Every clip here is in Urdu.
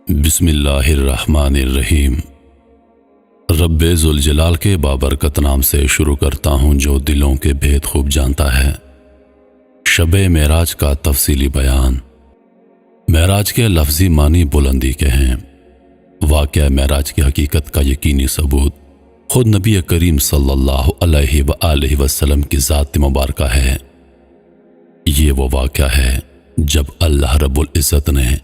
بسم اللہ الرحمن الرحیم۔ رب ذوالجلال کے بابرکت نام سے شروع کرتا ہوں جو دلوں کے بھید خوب جانتا ہے۔ شب معراج کا تفصیلی بیان۔ معراج کے لفظی معنی بلندی کے ہیں۔ واقعہ معراج کی حقیقت کا یقینی ثبوت خود نبی کریم صلی اللہ علیہ وآلہ وسلم کی ذات مبارکہ ہے۔ یہ وہ واقعہ ہے جب اللہ رب العزت نے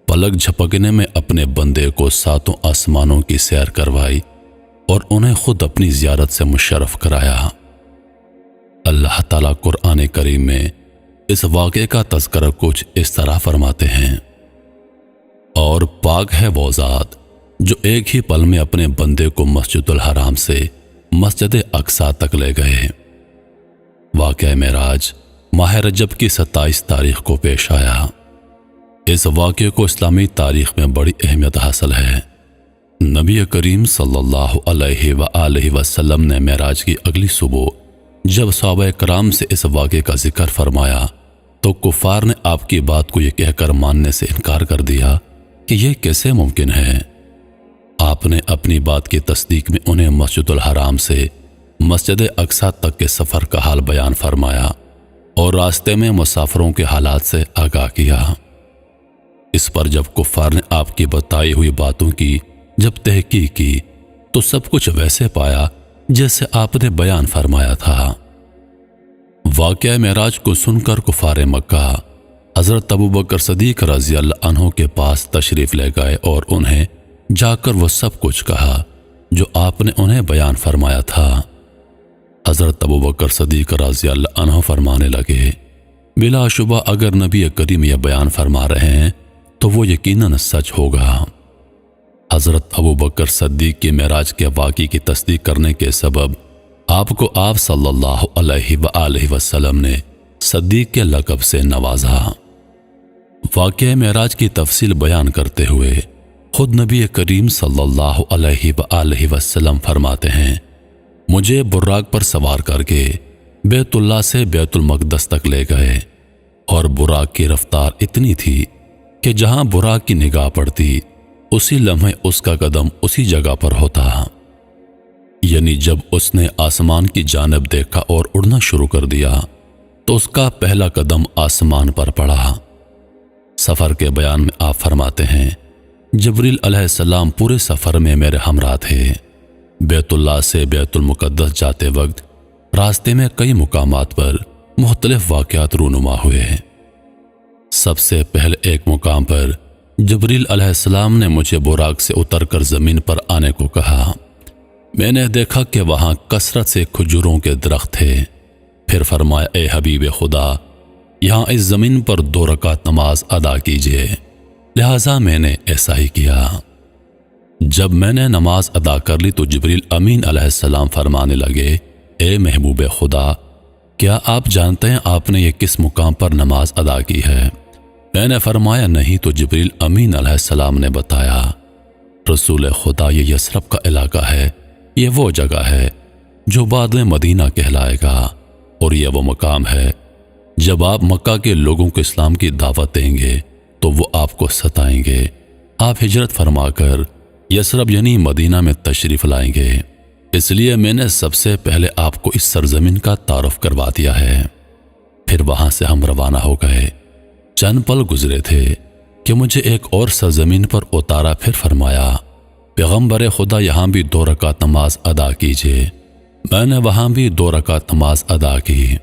پلک جھپکنے میں اپنے بندے کو ساتوں آسمانوں کی سیر کروائی اور انہیں خود اپنی زیارت سے مشرف کرایا۔ اللہ تعالیٰ قرآن کریم میں اس واقعے کا تذکرہ کچھ اس طرح فرماتے ہیں، اور پاک ہے وہ ذات جو ایک ہی پل میں اپنے بندے کو مسجد الحرام سے مسجد اقصی تک لے گئے۔ واقعہ معراج ماہ رجب کی 27 تاریخ کو پیش آیا۔ اس واقعے کو اسلامی تاریخ میں بڑی اہمیت حاصل ہے۔ نبی کریم صلی اللہ علیہ وآلہ وسلم نے معراج کی اگلی صبح جب صحابہ کرام سے اس واقعے کا ذکر فرمایا تو کفار نے آپ کی بات کو یہ کہہ کر ماننے سے انکار کر دیا کہ یہ کیسے ممکن ہے۔ آپ نے اپنی بات کی تصدیق میں انہیں مسجد الحرام سے مسجد اقصی تک کے سفر کا حال بیان فرمایا اور راستے میں مسافروں کے حالات سے آگاہ کیا۔ اس پر جب کفار نے آپ کی بتائی ہوئی باتوں کی جب تحقیق کی تو سب کچھ ویسے پایا جیسے آپ نے بیان فرمایا تھا۔ واقعہ معراج کو سن کر کفار مکہ حضرت ابوبکر صدیق رضی اللہ عنہ کے پاس تشریف لے گئے اور انہیں جا کر وہ سب کچھ کہا جو آپ نے انہیں بیان فرمایا تھا۔ حضرت ابوبکر صدیق رضی اللہ عنہ فرمانے لگے، بلا شبہ اگر نبی کریم یہ بیان فرما رہے ہیں تو وہ یقیناً سچ ہوگا۔ حضرت ابوبکر صدیق کے معراج کے واقعے کی تصدیق کرنے کے سبب آپ کو آپ صلی اللہ علیہ وآلہ وسلم نے صدیق کے لقب سے نوازا۔ واقعہ معراج کی تفصیل بیان کرتے ہوئے خود نبی کریم صلی اللہ علیہ وآلہ وسلم فرماتے ہیں، مجھے براق پر سوار کر کے بیت اللہ سے بیت المقدس تک لے گئے، اور براق کی رفتار اتنی تھی کہ جہاں براق کی نگاہ پڑتی اسی لمحے اس کا قدم اسی جگہ پر ہوتا۔ یعنی جب اس نے آسمان کی جانب دیکھا اور اڑنا شروع کر دیا تو اس کا پہلا قدم آسمان پر پڑا۔ سفر کے بیان میں آپ فرماتے ہیں، جبریل علیہ السلام پورے سفر میں میرے ہمراہ تھے۔ بیت اللہ سے بیت المقدس جاتے وقت راستے میں کئی مقامات پر مختلف واقعات رونما ہوئے۔ سب سے پہلے ایک مقام پر جبریل علیہ السلام نے مجھے براق سے اتر کر زمین پر آنے کو کہا۔ میں نے دیکھا کہ وہاں کثرت سے کھجوروں کے درخت تھے۔ پھر فرمایا، اے حبیب خدا، یہاں اس زمین پر 2 رکعت نماز ادا کیجیے۔ لہٰذا میں نے ایسا ہی کیا۔ جب میں نے نماز ادا کر لی تو جبریل امین علیہ السلام فرمانے لگے، اے محبوب خدا، کیا آپ جانتے ہیں آپ نے یہ کس مقام پر نماز ادا کی ہے؟ میں نے فرمایا نہیں، تو جبریل امین علیہ السلام نے بتایا، رسول خدا، یہ یثرب کا علاقہ ہے، یہ وہ جگہ ہے جو بعد میں مدینہ کہلائے گا، اور یہ وہ مقام ہے جب آپ مکہ کے لوگوں کو اسلام کی دعوت دیں گے تو وہ آپ کو ستائیں گے۔ آپ ہجرت فرما کر یثرب یعنی مدینہ میں تشریف لائیں گے، اس لیے میں نے سب سے پہلے آپ کو اس سرزمین کا تعارف کروا دیا ہے۔ پھر وہاں سے ہم روانہ ہو گئے۔ چند پل گزرے تھے کہ مجھے ایک اور سرزمین پر اتارا۔ پھر فرمایا، پیغمبر خدا، یہاں بھی 2 رکعت نماز ادا کیجیے۔ میں نے وہاں بھی 2 رکعت نماز ادا کی۔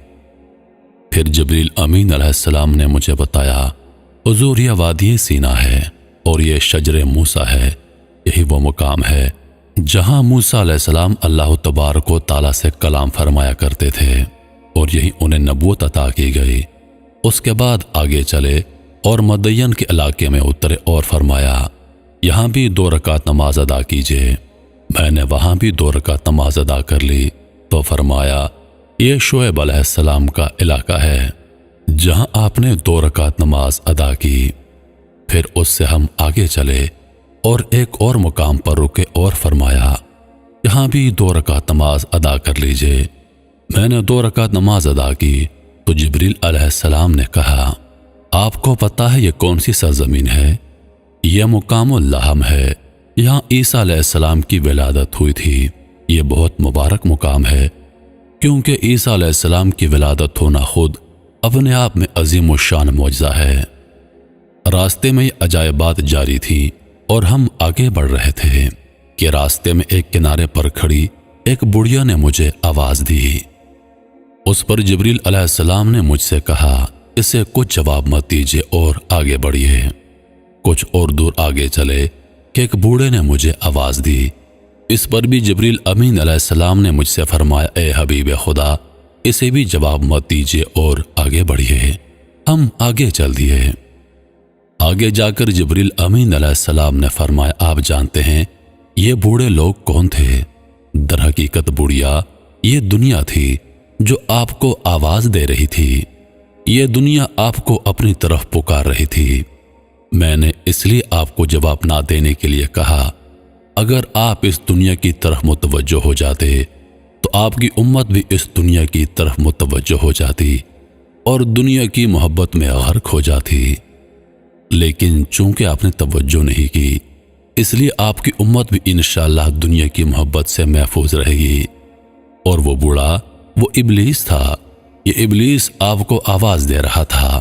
پھر جبریل امین علیہ السلام نے مجھے بتایا، حضور، یہ وادی سینا ہے اور یہ شجر موسیٰ ہے، یہی وہ مقام ہے جہاں موسیٰ علیہ السلام اللہ تبارک و تعالیٰ سے کلام فرمایا کرتے تھے، اور یہی انہیں نبوت عطا کی گئی۔ اس کے بعد آگے چلے اور مدین کے علاقے میں اترے اور فرمایا، یہاں بھی 2 رکعت نماز ادا کیجیے۔ میں نے وہاں بھی 2 رکعت نماز ادا کر لی تو فرمایا، یہ شعیب علیہ السلام کا علاقہ ہے جہاں آپ نے 2 رکعت نماز ادا کی۔ پھر اس سے ہم آگے چلے اور ایک اور مقام پر رکے اور فرمایا، یہاں بھی 2 رکعت نماز ادا کر لیجیے۔ میں نے 2 رکعت نماز ادا کی تو جبریل علیہ السلام نے کہا، آپ کو پتہ ہے یہ کون سی سرزمین ہے؟ یہ مقام اللحم ہے، یہاں عیسیٰ علیہ السلام کی ولادت ہوئی تھی۔ یہ بہت مبارک مقام ہے کیونکہ عیسیٰ علیہ السلام کی ولادت ہونا خود اپنے آپ میں عظیم الشان معجزہ ہے۔ راستے میں یہ عجائبات جاری تھیں اور ہم آگے بڑھ رہے تھے کہ راستے میں ایک کنارے پر کھڑی ایک بڑھیا نے مجھے آواز دی۔ اس پر جبریل علیہ السلام نے مجھ سے کہا، اسے کچھ جواب مت دیجیے اور آگے بڑھیے۔ کچھ اور دور آگے چلے کہ ایک بوڑھے نے مجھے آواز دی۔ اس پر بھی جبریل امین علیہ السلام نے مجھ سے فرمایا، اے حبیب خدا، اسے بھی جواب مت دیجیے اور آگے بڑھیے۔ ہم آگے چل دیے۔ آگے جا کر جبریل امین علیہ السلام نے فرمایا، آپ جانتے ہیں یہ بوڑھے لوگ کون تھے؟ در حقیقت بڑھیا یہ دنیا تھی جو آپ کو آواز دے رہی تھی۔ یہ دنیا آپ کو اپنی طرف پکار رہی تھی۔ میں نے اس لیے آپ کو جواب نہ دینے کے لیے کہا، اگر آپ اس دنیا کی طرف متوجہ ہو جاتے تو آپ کی امت بھی اس دنیا کی طرف متوجہ ہو جاتی اور دنیا کی محبت میں غرق ہو جاتی، لیکن چونکہ آپ نے توجہ نہیں کی اس لیے آپ کی امت بھی انشاءاللہ دنیا کی محبت سے محفوظ رہے گی۔ اور وہ بوڑھا وہ ابلیس تھا۔ یہ ابلیس آپ کو آواز دے رہا تھا،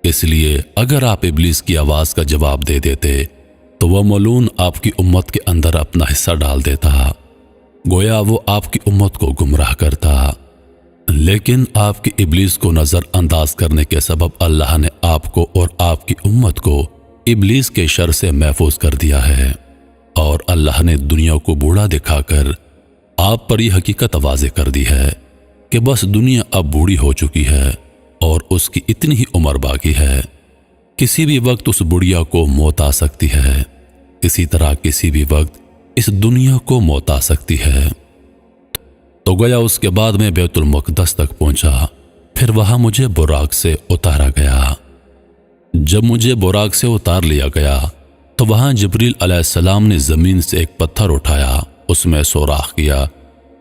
اس لیے اگر آپ ابلیس کی آواز کا جواب دے دیتے تو وہ ملعون آپ کی امت کے اندر اپنا حصہ ڈال دیتا، گویا وہ آپ کی امت کو گمراہ کرتا۔ لیکن آپ کی ابلیس کو نظر انداز کرنے کے سبب اللہ نے آپ کو اور آپ کی امت کو ابلیس کے شر سے محفوظ کر دیا ہے، اور اللہ نے دنیا کو بوڑھا دکھا کر آپ پر یہ حقیقت واضح کر دی ہے کہ بس دنیا اب بوڑھی ہو چکی ہے اور اس کی اتنی ہی عمر باقی ہے۔ کسی بھی وقت اس بڑھیا کو موت آ سکتی ہے، اسی طرح کسی بھی وقت اس دنیا کو موت آ سکتی ہے۔ تو گیا اس کے بعد میں بیت المقدس تک پہنچا، پھر وہاں مجھے براق سے اتارا گیا۔ جب مجھے براق سے اتار لیا گیا تو وہاں جبریل علیہ السلام نے زمین سے ایک پتھر اٹھایا، اس میں سوراخ کیا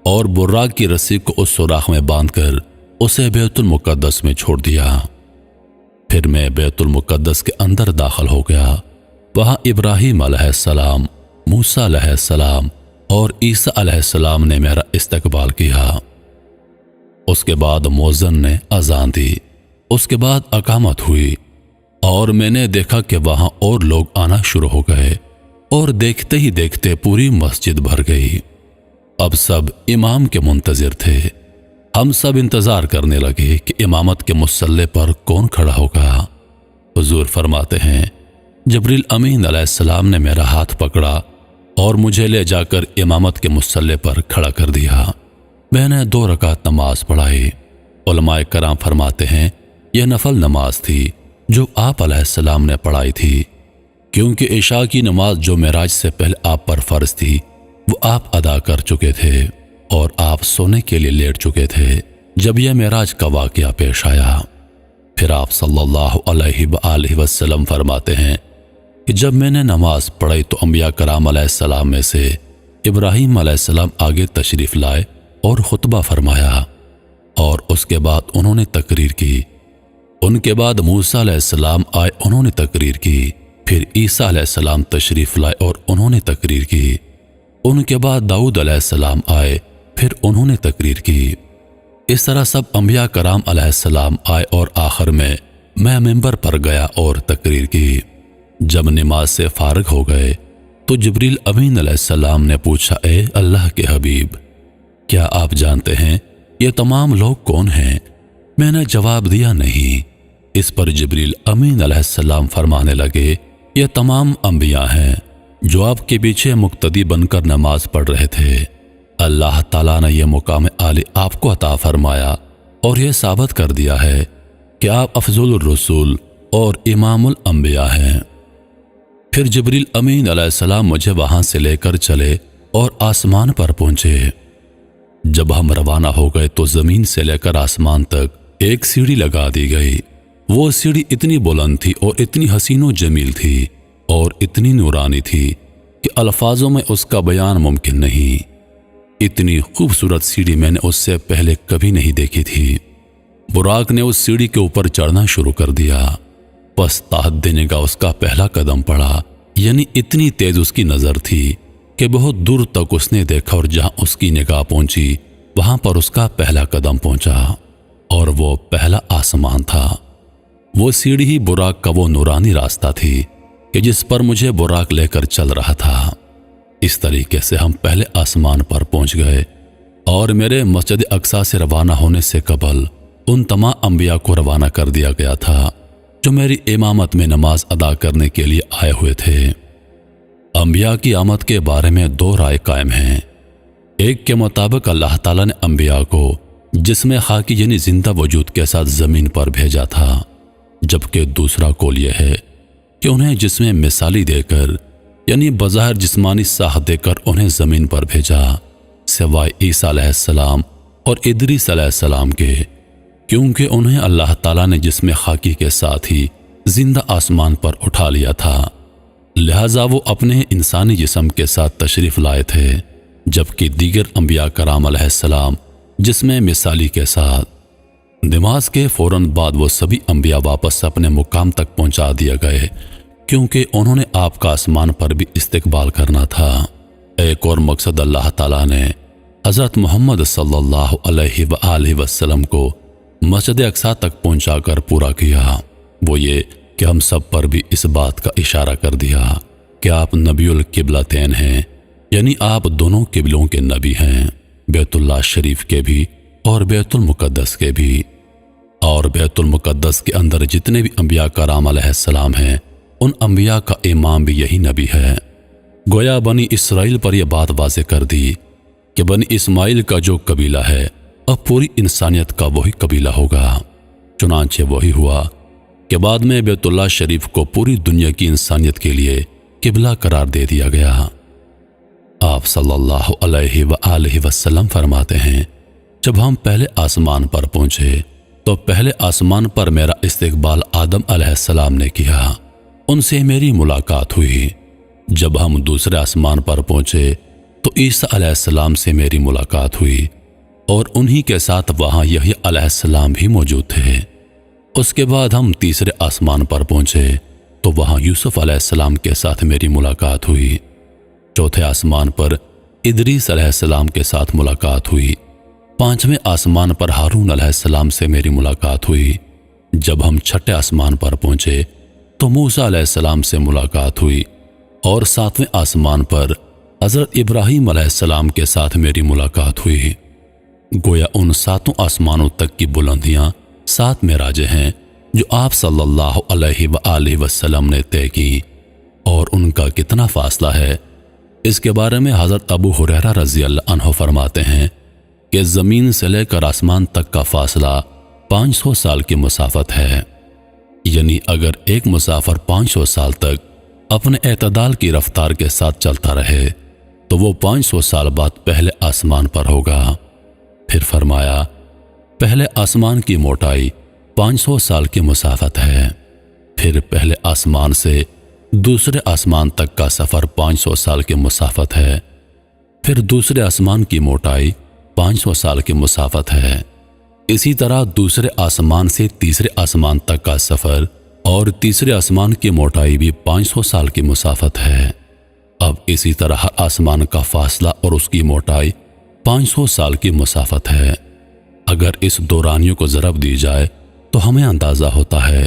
اور براق کی رسی کو اس سوراخ میں باندھ کر اسے بیت المقدس میں چھوڑ دیا۔ پھر میں بیت المقدس کے اندر داخل ہو گیا۔ وہاں ابراہیم علیہ السلام، موسیٰ علیہ السلام اور عیسیٰ علیہ السلام نے میرا استقبال کیا۔ اس کے بعد مؤذن نے اذان دی، اس کے بعد اقامت ہوئی اور میں نے دیکھا کہ وہاں اور لوگ آنا شروع ہو گئے اور دیکھتے ہی دیکھتے پوری مسجد بھر گئی۔ اب سب امام کے منتظر تھے۔ ہم سب انتظار کرنے لگے کہ امامت کے مصلی پر کون کھڑا ہوگا۔ حضور فرماتے ہیں، جبریل امین علیہ السلام نے میرا ہاتھ پکڑا اور مجھے لے جا کر امامت کے مصلی پر کھڑا کر دیا۔ میں نے 2 رکعت نماز پڑھائی۔ علماء کرام فرماتے ہیں یہ نفل نماز تھی جو آپ علیہ السلام نے پڑھائی تھی، کیونکہ عشاء کی نماز جو معراج سے پہلے آپ پر فرض تھی وہ آپ ادا کر چکے تھے اور آپ سونے کے لیے لیٹ چکے تھے جب یہ معراج کا واقعہ پیش آیا۔ پھر آپ صلی اللہ علیہ وآلہ وسلم فرماتے ہیں کہ جب میں نے نماز پڑھی تو انبیاء کرام علیہ السلام میں سے ابراہیم علیہ السلام آگے تشریف لائے اور خطبہ فرمایا، اور اس کے بعد انہوں نے تقریر کی۔ ان کے بعد موسیٰ علیہ السلام آئے، انہوں نے تقریر کی۔ پھر عیسیٰ علیہ السلام تشریف لائے اور انہوں نے تقریر کی۔ ان کے بعد داؤد علیہ السلام آئے، پھر انہوں نے تقریر کی۔ اس طرح سب انبیاء کرام علیہ السلام آئے اور آخر میں ممبر پر گیا اور تقریر کی۔ جب نماز سے فارغ ہو گئے تو جبریل امین علیہ السلام نے پوچھا، اے اللہ کے حبیب، کیا آپ جانتے ہیں یہ تمام لوگ کون ہیں؟ میں نے جواب دیا، نہیں۔ اس پر جبریل امین علیہ السلام فرمانے لگے، یہ تمام انبیاء ہیں جو آپ کے پیچھے مقتدی بن کر نماز پڑھ رہے تھے۔ اللہ تعالیٰ نے یہ مقام عالی آپ کو عطا فرمایا اور یہ ثابت کر دیا ہے کہ آپ افضل الرسول اور امام الانبیاء ہیں۔ پھر جبریل امین علیہ السلام مجھے وہاں سے لے کر چلے اور آسمان پر پہنچے۔ جب ہم روانہ ہو گئے تو زمین سے لے کر آسمان تک ایک سیڑھی لگا دی گئی۔ وہ سیڑھی اتنی بلند تھی اور اتنی حسین و جمیل تھی اور اتنی نورانی تھی کہ الفاظوں میں اس کا بیان ممکن نہیں۔ اتنی خوبصورت سیڑھی میں نے اس سے پہلے کبھی نہیں دیکھی تھی۔ براق نے اس سیڑھی کے اوپر چڑھنا شروع کر دیا۔ پس تاحت دینے کا اس کا پہلا قدم پڑا، یعنی اتنی تیز اس کی نظر تھی کہ بہت دور تک اس نے دیکھا، اور جہاں اس کی نگاہ پہنچی وہاں پر اس کا پہلا قدم پہنچا، اور وہ پہلا آسمان تھا۔ وہ سیڑھی ہی براق کا وہ نورانی راستہ تھی کہ جس پر مجھے براق لے کر چل رہا تھا۔ اس طریقے سے ہم پہلے آسمان پر پہنچ گئے، اور میرے مسجد اقصی سے روانہ ہونے سے قبل ان تمام انبیاء کو روانہ کر دیا گیا تھا جو میری امامت میں نماز ادا کرنے کے لیے آئے ہوئے تھے۔ انبیاء کی آمد کے بارے میں دو رائے قائم ہیں۔ ایک کے مطابق اللہ تعالیٰ نے انبیاء کو جسم خاکی یعنی زندہ وجود کے ساتھ زمین پر بھیجا تھا، جبکہ دوسرا قول یہ ہے کہ انہیں جسم مثالی دے کر یعنی بظاہر جسمانی ساخت دے کر انہیں زمین پر بھیجا، سوائے عیسیٰ علیہ السلام اور ادریس علیہ السلام کے، کیونکہ انہیں اللہ تعالیٰ نے جسم خاکی کے ساتھ ہی زندہ آسمان پر اٹھا لیا تھا، لہذا وہ اپنے انسانی جسم کے ساتھ تشریف لائے تھے، جبکہ دیگر انبیاء کرام علیہ السلام جسم مثالی کے ساتھ۔ نماز کے فوراً بعد وہ سبھی انبیاء واپس اپنے مقام تک پہنچا دیے گئے، کیونکہ انہوں نے آپ کا آسمان پر بھی استقبال کرنا تھا۔ ایک اور مقصد اللہ تعالیٰ نے حضرت محمد صلی اللہ علیہ وآلہ وسلم کو مسجد اقصی تک پہنچا کر پورا کیا، وہ یہ کہ ہم سب پر بھی اس بات کا اشارہ کر دیا کہ آپ نبی القبلتین ہیں، یعنی آپ دونوں قبلوں کے نبی ہیں، بیت اللہ شریف کے بھی اور بیت المقدس کے بھی۔ اور بیت المقدس کے اندر جتنے بھی انبیاء کرام علیہ السلام ہیں، ان انبیاء کا امام بھی یہی نبی ہے۔ گویا بنی اسرائیل پر یہ بات واضح کر دی کہ بنی اسماعیل کا جو قبیلہ ہے اب پوری انسانیت کا وہی قبیلہ ہوگا۔ چنانچہ وہی ہوا کہ بعد میں بیت اللہ شریف کو پوری دنیا کی انسانیت کے لیے قبلہ قرار دے دیا گیا۔ آپ صلی اللہ علیہ وآلہ وسلم فرماتے ہیں، جب ہم پہلے آسمان پر پہنچے تو پہلے آسمان پر میرا استقبال آدم علیہ السلام نے کیا، ان سے میری ملاقات ہوئی۔ جب ہم دوسرے آسمان پر پہنچے تو عیسیٰ علیہ السلام سے میری ملاقات ہوئی، اور انہی کے ساتھ وہاں یحییٰ علیہ السلام بھی موجود تھے۔ اس کے بعد ہم تیسرے آسمان پر پہنچے تو وہاں یوسف علیہ السلام کے ساتھ میری ملاقات ہوئی۔ چوتھے آسمان پر ادریس علیہ السلام کے ساتھ ملاقات ہوئی۔ پانچویں آسمان پر ہارون علیہ السلام سے میری ملاقات ہوئی۔ جب ہم چھٹے آسمان پر پہنچے تو موسیٰ علیہ السلام سے ملاقات ہوئی، اور ساتویں آسمان پر حضرت ابراہیم علیہ السلام کے ساتھ میری ملاقات ہوئی۔ گویا ان ساتوں آسمانوں تک کی بلندیاں 7 معراجیں ہیں جو آپ صلی اللہ علیہ وآلہ وسلم نے طے کی، اور ان کا کتنا فاصلہ ہے اس کے بارے میں حضرت ابو ہریرہ رضی اللہ عنہ فرماتے ہیں کہ زمین سے لے کر آسمان تک کا فاصلہ 500 سال کی مسافت ہے، یعنی اگر ایک مسافر 500 سال تک اپنے اعتدال کی رفتار کے ساتھ چلتا رہے تو وہ 500 سال بعد پہلے آسمان پر ہوگا۔ پھر فرمایا، پہلے آسمان کی موٹائی 500 سال کی مسافت ہے، پھر پہلے آسمان سے دوسرے آسمان تک کا سفر 500 سال کی مسافت ہے، پھر دوسرے آسمان کی موٹائی 500 سال کی مسافت ہے، اسی طرح دوسرے آسمان سے تیسرے آسمان تک کا سفر اور تیسرے آسمان کی موٹائی بھی 500 سال کی مسافت ہے۔ اب اسی طرح ہر آسمان کا فاصلہ اور اس کی موٹائی 500 سال کی مسافت ہے۔ اگر اس دورانیوں کو ضرب دی جائے تو ہمیں اندازہ ہوتا ہے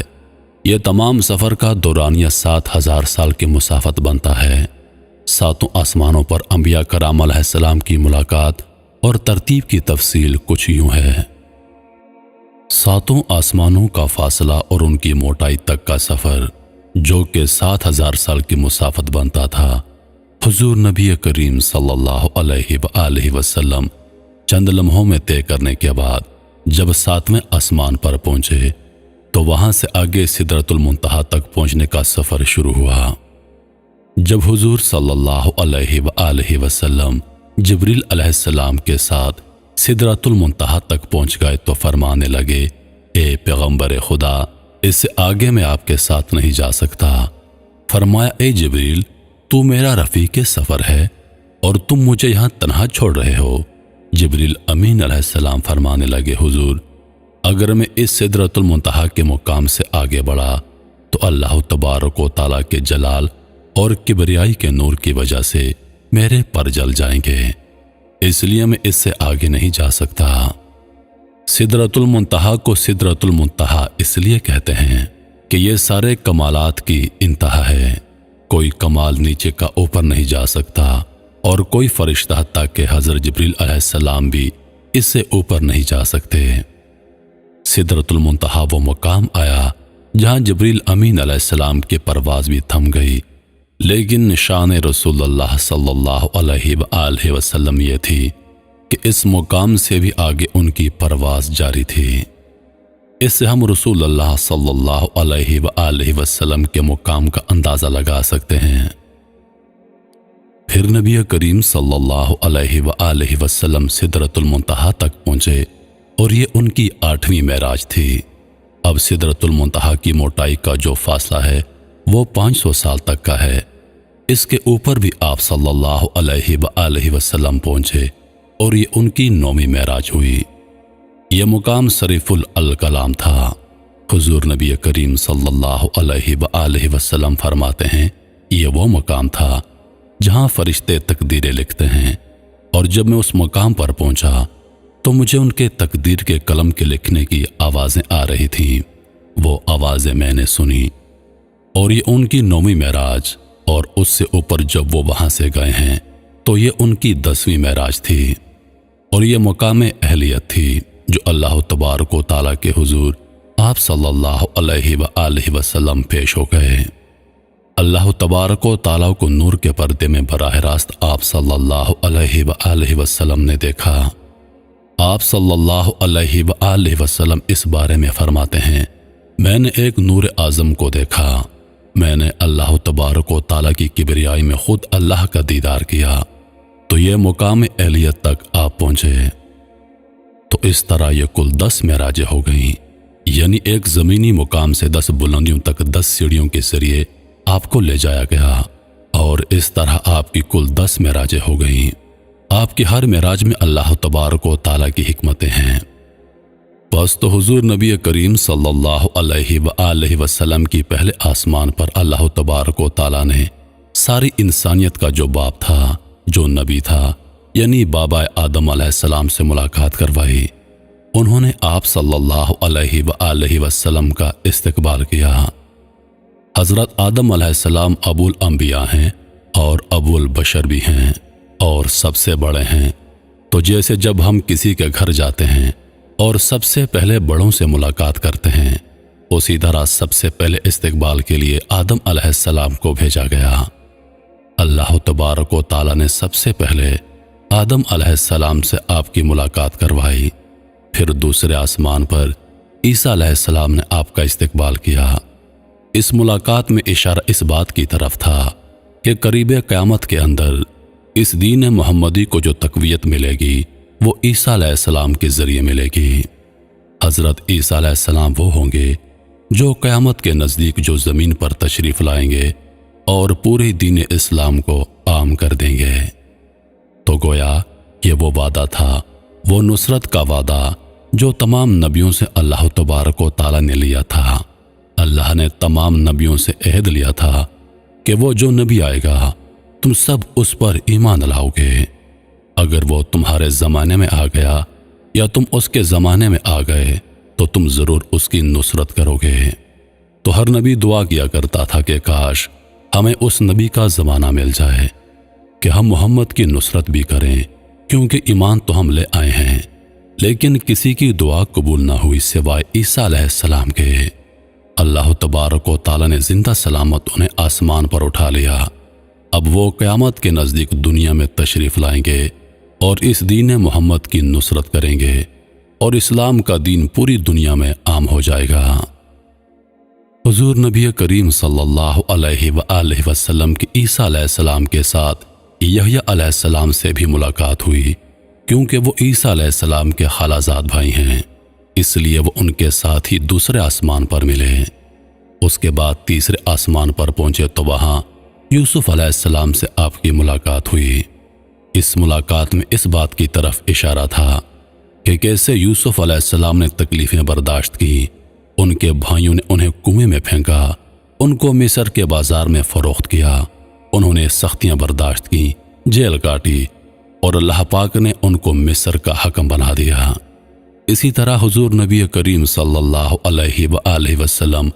یہ تمام سفر کا دورانیہ 7000 سال کی مسافت بنتا ہے۔ ساتوں آسمانوں پر انبیاء کرام علیہ السلام کی ملاقات اور ترتیب کی تفصیل کچھ یوں ہے۔ ساتوں آسمانوں کا فاصلہ اور ان کی موٹائی تک کا سفر جو کہ 7000 سال کی مسافت بنتا تھا، حضور نبی کریم صلی اللہ علیہ وآلہ وسلم چند لمحوں میں طے کرنے کے بعد جب 7ویں آسمان پر پہنچے تو وہاں سے آگے سدرۃ المنتہا تک پہنچنے کا سفر شروع ہوا۔ جب حضور صلی اللہ علیہ وآلہ وسلم جبریل علیہ السلام کے ساتھ سدرۃ المنتہا تک پہنچ گئے تو فرمانے لگے، اے پیغمبر خدا، اس سے آگے میں آپ کے ساتھ نہیں جا سکتا۔ فرمایا، اے جبریل، تو میرا رفیق سفر ہے اور تم مجھے یہاں تنہا چھوڑ رہے ہو۔ جبریل امین علیہ السلام فرمانے لگے، حضور، اگر میں اس سدرۃ المنتہا کے مقام سے آگے بڑھا تو تو اللہ تبارک و تعالیٰ کے جلال اور کبریائی کے نور کی وجہ سے میرے پر جل جائیں گے، اس لیے میں اس سے آگے نہیں جا سکتا۔ سدرۃ المنتہا کو سدرۃ المنتہا اس لیے کہتے ہیں کہ یہ سارے کمالات کی انتہا ہے، کوئی کمال نیچے کا اوپر نہیں جا سکتا، اور کوئی فرشتہ حتیٰ کہ حضرت جبریل علیہ السلام بھی اس سے اوپر نہیں جا سکتے۔ سدرۃ المنتہا وہ مقام آیا جہاں جبریل امین علیہ السلام کی پرواز بھی تھم گئی، لیکن شان رسول اللہ صلی اللہ علیہ وآلہ وسلم یہ تھی کہ اس مقام سے بھی آگے ان کی پرواز جاری تھی۔ اس سے ہم رسول اللہ صلی اللہ علیہ وآلہ وسلم کے مقام کا اندازہ لگا سکتے ہیں۔ پھر نبی کریم صلی اللہ علیہ وآلہ وسلم سدرۃ المنتہا تک پہنچے، اور یہ ان کی 8ویں معراج تھی۔ اب سدرۃ المنتہا کی موٹائی کا جو فاصلہ ہے وہ 500 سال تک کا ہے، اس کے اوپر بھی آپ صلی اللہ علیہ وآلہ وسلم پہنچے، اور یہ ان کی 9ویں معراج ہوئی۔ یہ مقام صریف الکلام تھا۔ حضور نبی کریم صلی اللہ علیہ وآلہ وسلم فرماتے ہیں، یہ وہ مقام تھا جہاں فرشتے تقدیریں لکھتے ہیں، اور جب میں اس مقام پر پہنچا تو مجھے ان کے تقدیر کے قلم کے لکھنے کی آوازیں آ رہی تھیں۔ وہ آوازیں میں نے سنی، اور یہ ان کی 9ویں معراج، اور اس سے اوپر جب وہ وہاں سے گئے ہیں تو یہ ان کی 10ویں معراج تھی، اور یہ مقام اہلیت تھی جو اللہ تبارک و تعالیٰ کے حضور آپ صلی اللہ علیہ وآلہ وسلم پیش ہو گئے۔ اللہ تبارک و تعالیٰ کو نور کے پردے میں براہ راست آپ صلی اللہ علیہ وآلہ وسلم نے دیکھا۔ آپ صلی اللہ علیہ وآلہ وسلم اس بارے میں فرماتے ہیں، میں نے ایک نور اعظم کو دیکھا، میں نے اللہ تبارک و تعالیٰ کی کبریائی میں خود اللہ کا دیدار کیا، تو یہ مقام اہلیت تک آپ پہنچے۔ تو اس طرح یہ کل 10 معراجیں ہو گئیں، یعنی ایک زمینی مقام سے 10 بلندیوں تک 10 سیڑھیوں کے ذریعے آپ کو لے جایا گیا، اور اس طرح آپ کی کل 10 معراجیں ہو گئیں۔ آپ کی ہر معراج میں اللہ تبارک و تعالیٰ کی حکمتیں ہیں۔ بس تو حضور نبی کریم صلی اللہ علیہ وآلہ وسلم کی پہلے آسمان پر اللہ تبارک و تعالیٰ نے ساری انسانیت کا جو باپ تھا، جو نبی تھا، یعنی بابا آدم علیہ السلام سے ملاقات کروائی۔ انہوں نے آپ صلی اللہ علیہ وآلہ وسلم کا استقبال کیا۔ حضرت آدم علیہ السلام ابو الانبیاء ہیں اور ابو البشر بھی ہیں، اور سب سے بڑے ہیں۔ تو جیسے جب ہم کسی کے گھر جاتے ہیں اور سب سے پہلے بڑوں سے ملاقات کرتے ہیں، اسی طرح سب سے پہلے استقبال کے لیے آدم علیہ السلام کو بھیجا گیا۔ اللہ تبارک و تعالیٰ نے سب سے پہلے آدم علیہ السلام سے آپ کی ملاقات کروائی، پھر دوسرے آسمان پر عیسیٰ علیہ السلام نے آپ کا استقبال کیا۔ اس ملاقات میں اشارہ اس بات کی طرف تھا کہ قریب قیامت کے اندر اس دین محمدی کو جو تقویت ملے گی وہ عیسیٰ علیہ السلام کے ذریعے ملے گی۔ حضرت عیسیٰ علیہ السلام وہ ہوں گے جو قیامت کے نزدیک جو زمین پر تشریف لائیں گے اور پورے دین اسلام کو عام کر دیں گے۔ تو گویا یہ وہ وعدہ تھا، وہ نصرت کا وعدہ جو تمام نبیوں سے اللہ تبارک و تعالیٰ نے لیا تھا۔ اللہ نے تمام نبیوں سے عہد لیا تھا کہ وہ جو نبی آئے گا تم سب اس پر ایمان لاؤ گے۔ اگر وہ تمہارے زمانے میں آ گیا یا تم اس کے زمانے میں آ گئے تو تم ضرور اس کی نصرت کرو گے۔ تو ہر نبی دعا کیا کرتا تھا کہ کاش ہمیں اس نبی کا زمانہ مل جائے کہ ہم محمد کی نصرت بھی کریں، کیونکہ ایمان تو ہم لے آئے ہیں۔ لیکن کسی کی دعا قبول نہ ہوئی سوائے عیسیٰ علیہ السلام کے۔ اللہ تبارک و تعالیٰ نے زندہ سلامت انہیں آسمان پر اٹھا لیا۔ اب وہ قیامت کے نزدیک دنیا میں تشریف لائیں گے اور اس دین محمد کی نصرت کریں گے، اور اسلام کا دین پوری دنیا میں عام ہو جائے گا۔ حضور نبی کریم صلی اللہ علیہ وآلہ وسلم کی عیسیٰ علیہ السلام کے ساتھ یحییٰ علیہ السلام سے بھی ملاقات ہوئی، کیونکہ وہ عیسیٰ علیہ السلام کے خالازاد بھائی ہیں، اس لیے وہ ان کے ساتھ ہی دوسرے آسمان پر ملے۔ اس کے بعد تیسرے آسمان پر پہنچے تو وہاں یوسف علیہ السلام سے آپ کی ملاقات ہوئی۔ اس ملاقات میں اس بات کی طرف اشارہ تھا کہ کیسے یوسف علیہ السلام نے تکلیفیں برداشت کی، ان کے بھائیوں نے انہیں کنویں میں پھینکا ان کو مصر کے بازار میں فروخت کیا۔ انہوں نے سختیاں برداشت کی، جیل کاٹی، اور اللہ پاک نے ان کو مصر کا حکم بنا دیا۔ اسی طرح حضور نبی کریم صلی اللہ علیہ وآلہ وسلم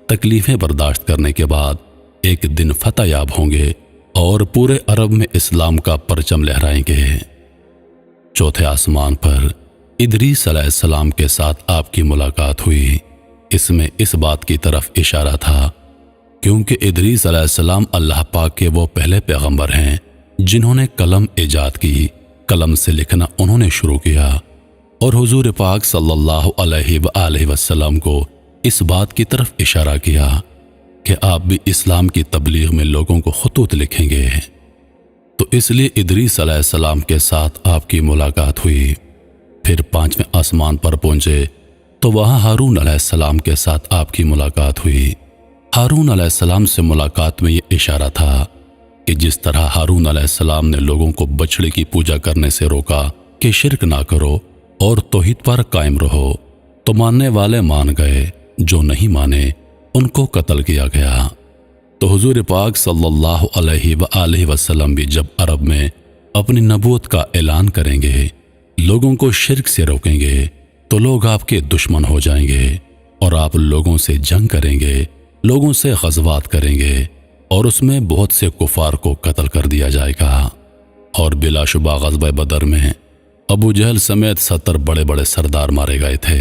تکلیفیں برداشت کرنے کے بعد ایک دن فتح یاب ہوں گے اور پورے عرب میں اسلام کا پرچم لہرائیں گے۔ چوتھے آسمان پر ادریس علیہ السلام کے ساتھ آپ کی ملاقات ہوئی۔ اس میں اس بات کی طرف اشارہ تھا کیونکہ ادریس علیہ السلام اللہ پاک کے وہ پہلے پیغمبر ہیں جنہوں نے قلم ایجاد کی، قلم سے لکھنا انہوں نے شروع کیا، اور حضور پاک صلی اللہ علیہ وآلہ وسلم کو اس بات کی طرف اشارہ کیا کہ آپ بھی اسلام کی تبلیغ میں لوگوں کو خطوط لکھیں گے۔ تو اس لیے ادریس علیہ السلام کے ساتھ آپ کی ملاقات ہوئی۔ پھر پانچویں آسمان پر پہنچے تو وہاں ہارون علیہ السلام کے ساتھ آپ کی ملاقات ہوئی۔ ہارون علیہ السلام سے ملاقات میں یہ اشارہ تھا کہ جس طرح ہارون علیہ السلام نے لوگوں کو بچڑے کی پوجا کرنے سے روکا کہ شرک نہ کرو اور توحید پر قائم رہو، تو ماننے والے مان گئے، جو نہیں مانے ان کو قتل کیا گیا۔ تو حضور پاک صلی اللہ علیہ وآلہ وسلم بھی جب عرب میں اپنی نبوت کا اعلان کریں گے، لوگوں کو شرک سے روکیں گے، تو لوگ آپ کے دشمن ہو جائیں گے اور آپ لوگوں سے جنگ کریں گے، لوگوں سے غزوات کریں گے، اور اس میں بہت سے کفار کو قتل کر دیا جائے گا۔ اور بلا شبہ غزوہ بدر میں ابو جہل سمیت 70 بڑے بڑے سردار مارے گئے تھے،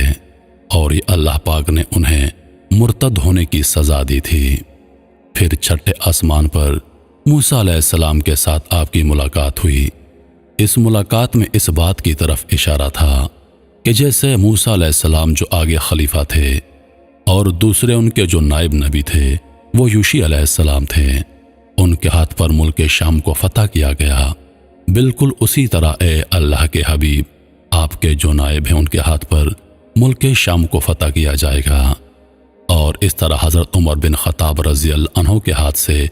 اور یہ اللہ پاک نے انہیں مرتد ہونے کی سزا دی تھی۔ پھر چھٹے آسمان پر موسیٰ علیہ السلام کے ساتھ آپ کی ملاقات ہوئی۔ اس ملاقات میں اس بات کی طرف اشارہ تھا کہ جیسے موسیٰ علیہ السلام جو آگے خلیفہ تھے اور دوسرے ان کے جو نائب نبی تھے وہ یوشع علیہ السلام تھے، ان کے ہاتھ پر ملک شام کو فتح کیا گیا، بالکل اسی طرح اے اللہ کے حبیب آپ کے جو نائب ہیں ان کے ہاتھ پر ملک شام کو فتح کیا جائے گا۔ اور اس طرح حضرت عمر بن خطاب رضی اللہ عنہ کے ہاتھ سے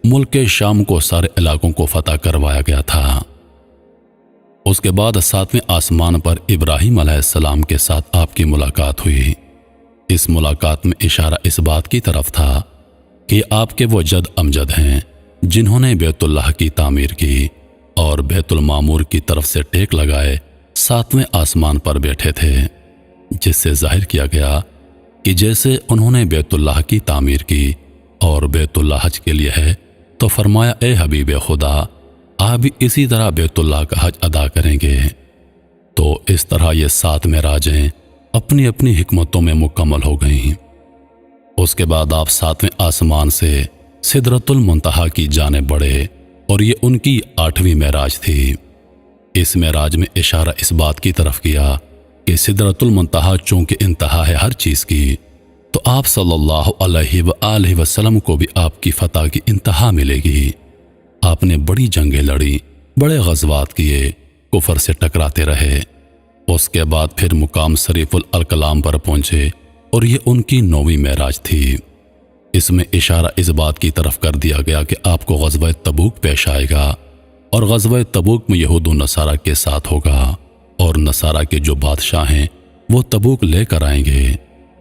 ملک شام کو سارے علاقوں کو فتح کروایا گیا تھا۔ اس کے بعد ساتویں آسمان پر ابراہیم علیہ السلام کے ساتھ آپ کی ملاقات ہوئی۔ اس ملاقات میں اشارہ اس بات کی طرف تھا کہ آپ کے وہ جد امجد ہیں جنہوں نے بیت اللہ کی تعمیر کی اور بیت المعمور کی طرف سے ٹیک لگائے ساتویں آسمان پر بیٹھے تھے، جس سے ظاہر کیا گیا کہ جیسے انہوں نے بیت اللہ کی تعمیر کی اور بیت اللہ حج کے لیے ہے، تو فرمایا اے حبیب خدا آپ بھی اسی طرح بیت اللہ کا حج ادا کریں گے۔ تو اس طرح یہ 7 معراجیں اپنی اپنی حکمتوں میں مکمل ہو گئیں۔ اس کے بعد آپ 7ویں آسمان سے سدرۃ المنتہا کی جانب بڑھے، اور یہ ان کی 8ویں معراج تھی۔ اس معراج میں اشارہ اس بات کی طرف کیا کہ سدرۃ المنتہا چونکہ انتہا ہے ہر چیز کی، تو آپ صلی اللہ علیہ وآلہ وسلم کو بھی آپ کی فتح کی انتہا ملے گی۔ آپ نے بڑی جنگیں لڑی، بڑے غزوات کیے، کفر سے ٹکراتے رہے۔ اس کے بعد پھر مقام شریف الکلام پر پہنچے، اور یہ ان کی 9ویں معراج تھی۔ اس میں اشارہ اس بات کی طرف کر دیا گیا کہ آپ کو غزوہ تبوک پیش آئے گا، اور غزوہ تبوک میں یہود و نصارہ کے ساتھ ہوگا، اور نصارہ کے جو بادشاہ ہیں وہ تبوک لے کر آئیں گے،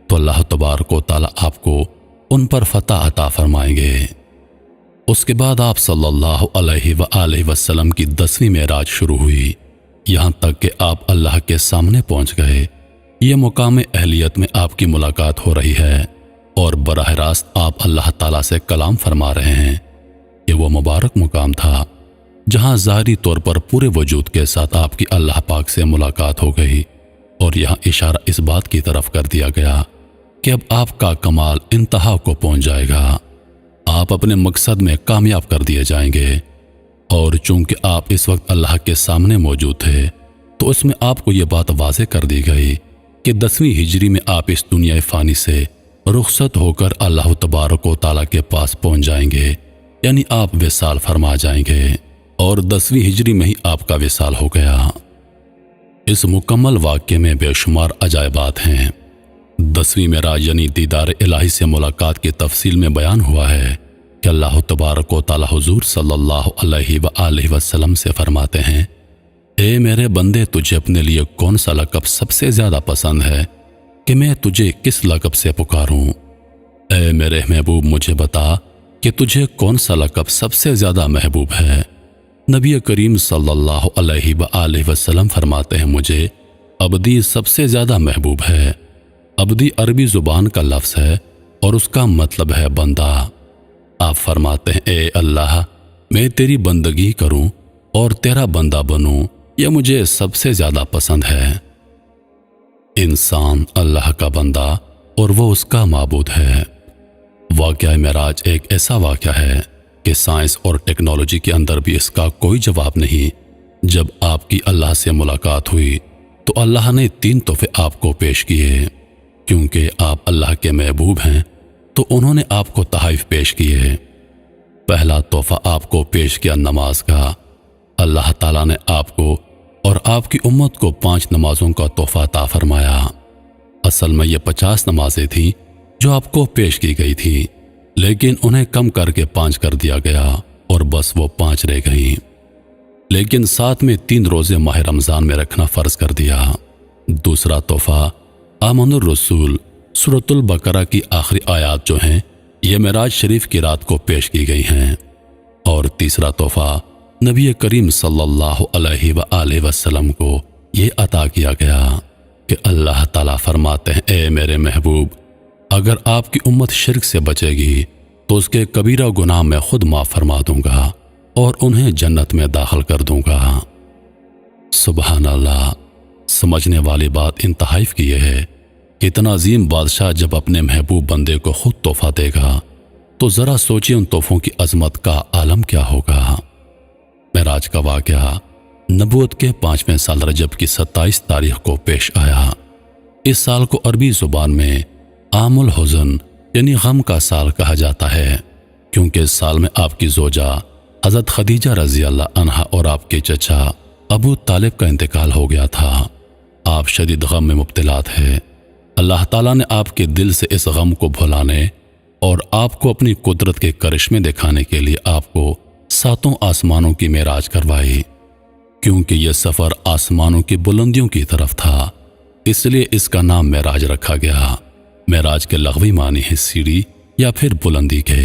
تو اللہ تبارک و تعالیٰ آپ کو ان پر فتح عطا فرمائیں گے۔ اس کے بعد آپ صلی اللہ علیہ وآلہ وسلم کی 10ویں معراج شروع ہوئی، یہاں تک کہ آپ اللہ کے سامنے پہنچ گئے۔ یہ مقام اہلیت میں آپ کی ملاقات ہو رہی ہے، اور براہ راست آپ اللہ تعالیٰ سے کلام فرما رہے ہیں۔ یہ وہ مبارک مقام تھا جہاں ظاہری طور پر پورے وجود کے ساتھ آپ کی اللہ پاک سے ملاقات ہو گئی، اور یہاں اشارہ اس بات کی طرف کر دیا گیا کہ اب آپ کا کمال انتہا کو پہنچ جائے گا، آپ اپنے مقصد میں کامیاب کر دیے جائیں گے۔ اور چونکہ آپ اس وقت اللہ کے سامنے موجود تھے، تو اس میں آپ کو یہ بات واضح کر دی گئی کہ 10ویں ہجری میں آپ اس دنیا فانی سے رخصت ہو کر اللہ تبارک و تعالیٰ کے پاس پہنچ جائیں گے، یعنی آپ وصال فرما جائیں گے، اور 10ویں ہجری میں ہی آپ کا وصال ہو گیا۔ اس مکمل واقعے میں بے شمار عجائبات ہیں۔ 10ویں معراج یعنی دیدار الہی سے ملاقات کی تفصیل میں بیان ہوا ہے کہ اللہ تبارک و تعالیٰ حضور صلی اللہ علیہ وآلہ وسلم سے فرماتے ہیں، اے میرے بندے تجھے اپنے لیے کون سا لقب سب سے زیادہ پسند ہے کہ میں تجھے کس لقب سے پکاروں؟ اے میرے محبوب مجھے بتا کہ تجھے کون سا لقب سب سے زیادہ محبوب ہے؟ نبی کریم صلی اللہ علیہ وآلہ وسلم فرماتے ہیں مجھے عبدی سب سے زیادہ محبوب ہے۔ عبدی عربی زبان کا لفظ ہے اور اس کا مطلب ہے بندہ۔ آپ فرماتے ہیں اے اللہ میں تیری بندگی کروں اور تیرا بندہ بنوں، یہ مجھے سب سے زیادہ پسند ہے۔ انسان اللہ کا بندہ اور وہ اس کا معبود ہے۔ واقعہ معراج ایک ایسا واقعہ ہے کہ سائنس اور ٹیکنالوجی کے اندر بھی اس کا کوئی جواب نہیں۔ جب آپ کی اللہ سے ملاقات ہوئی تو اللہ نے 3 تحفے آپ کو پیش کیے۔ کیونکہ آپ اللہ کے محبوب ہیں تو انہوں نے آپ کو تحائف پیش کیے۔ پہلا تحفہ آپ کو پیش کیا نماز کا۔ اللہ تعالیٰ نے آپ کو اور آپ کی امت کو 5 نمازوں کا تحفہ عطا فرمایا۔ اصل میں یہ 50 نمازیں تھیں جو آپ کو پیش کی گئی تھی، لیکن انہیں کم کر کے 5 کر دیا گیا اور بس وہ 5 رہ گئیں۔ لیکن ساتھ میں 3 روزے ماہ رمضان میں رکھنا فرض کر دیا۔ دوسرا تحفہ آمن الرسول سورۃ البقرہ کی آخری آیات جو ہیں یہ معراج شریف کی رات کو پیش کی گئی ہیں۔ اور تیسرا تحفہ نبی کریم صلی اللہ علیہ وآلہ وسلم کو یہ عطا کیا گیا کہ اللہ تعالیٰ فرماتے ہیں اے میرے محبوب اگر آپ کی امت شرک سے بچے گی تو اس کے کبیرہ گناہ میں خود معاف فرما دوں گا اور انہیں جنت میں داخل کر دوں گا۔ سبحان اللہ۔ سمجھنے والی بات انتہائف کی یہ ہے کہ اتنا عظیم بادشاہ جب اپنے محبوب بندے کو خود تحفہ دے گا تو ذرا سوچیں ان تحفوں کی عظمت کا عالم کیا ہوگا۔ معراج کا واقعہ نبوت کے 5ویں سال رجب کی 27 تاریخ کو پیش آیا۔ اس سال کو عربی زبان میں عام الحزن یعنی غم کا سال کہا جاتا ہے، کیونکہ اس سال میں آپ کی زوجہ حضرت خدیجہ رضی اللہ عنہا اور آپ کے چچا ابو طالب کا انتقال ہو گیا تھا۔ آپ شدید غم میں مبتلا تھے۔ اللہ تعالیٰ نے آپ کے دل سے اس غم کو بھلانے اور آپ کو اپنی قدرت کے کرشمے دکھانے کے لیے آپ کو 7 آسمانوں کی معراج کروائی۔ کیونکہ یہ سفر آسمانوں کی بلندیوں کی طرف تھا اس لیے اس کا نام معراج رکھا گیا۔ معراج کے لغوی معنی ہے سیڑھی یا پھر بلندی کے۔